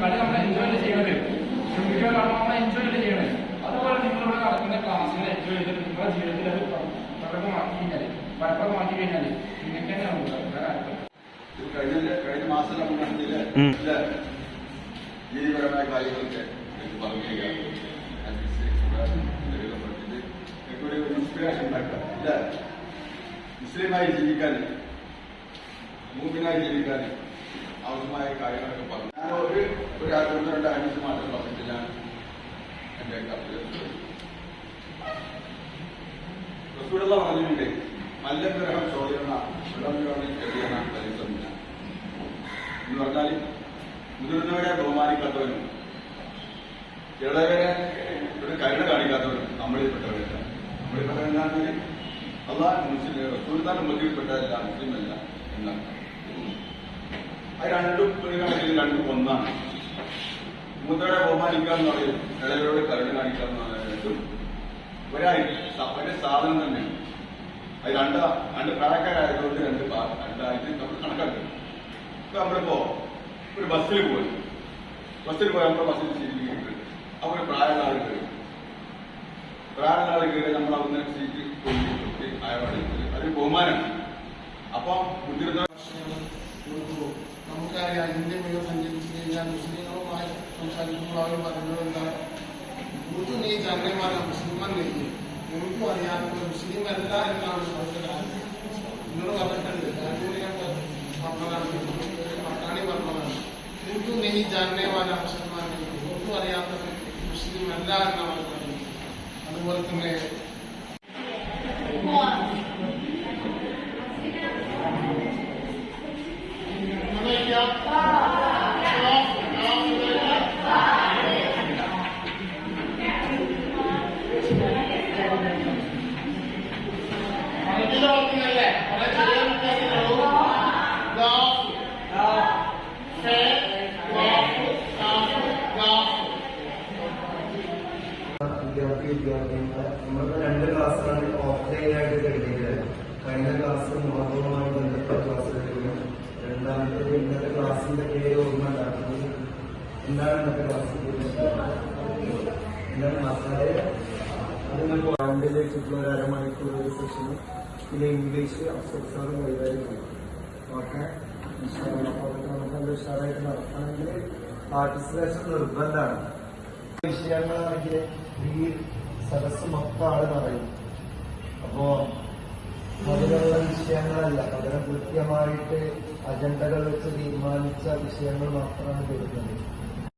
കളി നമ്മൾ എൻജോയ് ചെയ്യണത് വീഡിയോ കാണുമ്പോൾ നമ്മൾ എൻജോയ് ചെയ്യണത്. അതുപോലെ നിങ്ങളിവിടെ നടക്കുന്ന ക്ലാസ്സുകൾ എൻജോയ് ചെയ്തിട്ട് നിങ്ങളുടെ ജീവിതത്തിൽ അത് പ്രകടമാക്കി കഴിഞ്ഞാൽ ഫലപ്രദമാക്കി കഴിഞ്ഞാൽ നിങ്ങൾക്ക് തന്നെയാണ് കഴിഞ്ഞ മാസം നമ്മൾ നടത്തിയില്ല ജീവിതപരമായ കാര്യങ്ങളൊക്കെ പറഞ്ഞു ഒരു ഇൻസ്പിറേഷൻ ഉണ്ടാക്കുക ഇല്ല മുസ്ലിമായി ജീവിക്കാൻ മൂമിനായി ജീവിക്കാൻ ആവശ്യമായ കാര്യങ്ങളൊക്കെ പറഞ്ഞു. ഞാൻ ഒന്ന് രണ്ട് ഹദീസ് മാത്രം പറഞ്ഞിട്ട് ഞാൻ എന്റെ റസൂലുള്ള പറഞ്ഞിട്ടുണ്ട് മല്ലഗ്രഹം ചോദന വെള്ളംഗ്രഹം ചെറിയണ പരിശ്രമില്ല എന്ന് പറഞ്ഞാൽ മുതിർന്നവരെ ബഹുമാനിക്കാത്തവനും ഇളവരെ ഒരു കരുണ കാണിക്കാത്തവനും നമ്മളിൽപ്പെട്ടവരല്ല. നമ്മളിൽപ്പെട്ടവരെന്നാൽ അള്ളാഹ് മുസ്ലിം റസൂലുള്ളാഹിന്റെ ഉമ്മത്തിൽപ്പെട്ടതല്ല മുസ്ലിമല്ല എന്നാണ്. അത് രണ്ടും ഒരു കണക്കിൽ രണ്ടും ഒന്നാണ്. മൂത്തവരെ ബഹുമാനിക്കുക എന്ന് പറയും, ഇളവരോട് കരുണ കാണിക്കുക എന്ന് പറയുന്നതും ഒരേ സാധനം തന്നെയാണ്. അത് രണ്ട് പ്രായക്കാരായതുകൊണ്ട് രണ്ടായിട്ട് നമ്മൾ കണക്കാക്കും. ഇപ്പൊ നമ്മളിപ്പോ ഒരു ബസ്സിൽ പോയി നമ്മുടെ ബസ്സിൽ സീറ്റ് അപ്പോൾ പ്രായമുള്ള ആൾ കയറി നമ്മൾ അവിടെ സീറ്റ് കൊണ്ടി അയാളോട് അതൊരു ബഹുമാനമാണ്. അപ്പൊ മുതിർന്ന നമുക്കറിയാം ഇന്ത്യ മുഴുവൻ സഞ്ചരിച്ചു കഴിഞ്ഞാൽ മുസ്ലിങ്ങളുമായി സംസാരിക്കുമ്പോൾ അവർ പറയുന്നത് എന്താണ്? ഉറുദു നീ ജാനേവാല മുസ്ലിമൻ നെയ്യ്, നിങ്ങൾക്കും അറിയാവുന്ന മുസ്ലിം അല്ല എന്നാണ് അവരുടെ കാര്യം. നിങ്ങൾ പറഞ്ഞിട്ടുണ്ട് പട്ടാണി പറഞ്ഞതാണ് ഉറുദു നെയ്യ് ജാനേവാല മുസ്ലിമാൻ നെയ്യ്, ഉറുദു അറിയാത്തത് മുസ്ലിം അല്ല എന്നാണ് അവർ പറയുന്നത്. അതുപോലെ തന്നെ നമ്മളിപ്പോ 2 ക്ലാസ്സാണ് ഓഫ്ലൈൻ ആയിട്ട് കഴിഞ്ഞത്. കഴിഞ്ഞ ക്ലാസ് മതവുമായി ബന്ധപ്പെട്ട ക്ലാസ് കഴിഞ്ഞു. രണ്ടാമത്തെ ഇന്നത്തെ ക്ലാസ്സിന്റെ പേര് ഓർമ്മ ഉണ്ടാക്കുന്നത് എന്താണ് ഇന്നത്തെ ക്ലാസ്? എന്താണ് ക്ലാസ്സിന്റെ അത് ാണ്ടിലേക്കുള്ള ഒരു അരമണിക്കൂർ ഒരു സെഷന്. പിന്നെ ഇംഗ്ലീഷ് അഫ്സർ സാറ് കൈകാര്യം ചെയ്യും. ഓക്കെ, നമുക്ക് ഉഷാറായിട്ട് നടത്തണമെങ്കിൽ പാർട്ടിസിപ്പേഷൻ നിർബന്ധമാണ്. വിഷയങ്ങളാണെങ്കിൽ ഈ സദസ് മൊത്തം ആള് പറയും. അപ്പോ അതിലുള്ള വിഷയങ്ങളല്ല, പകരം കൃത്യമായിട്ട് അജണ്ടകൾ വെച്ച് തീരുമാനിച്ച വിഷയങ്ങൾ മാത്രമാണ്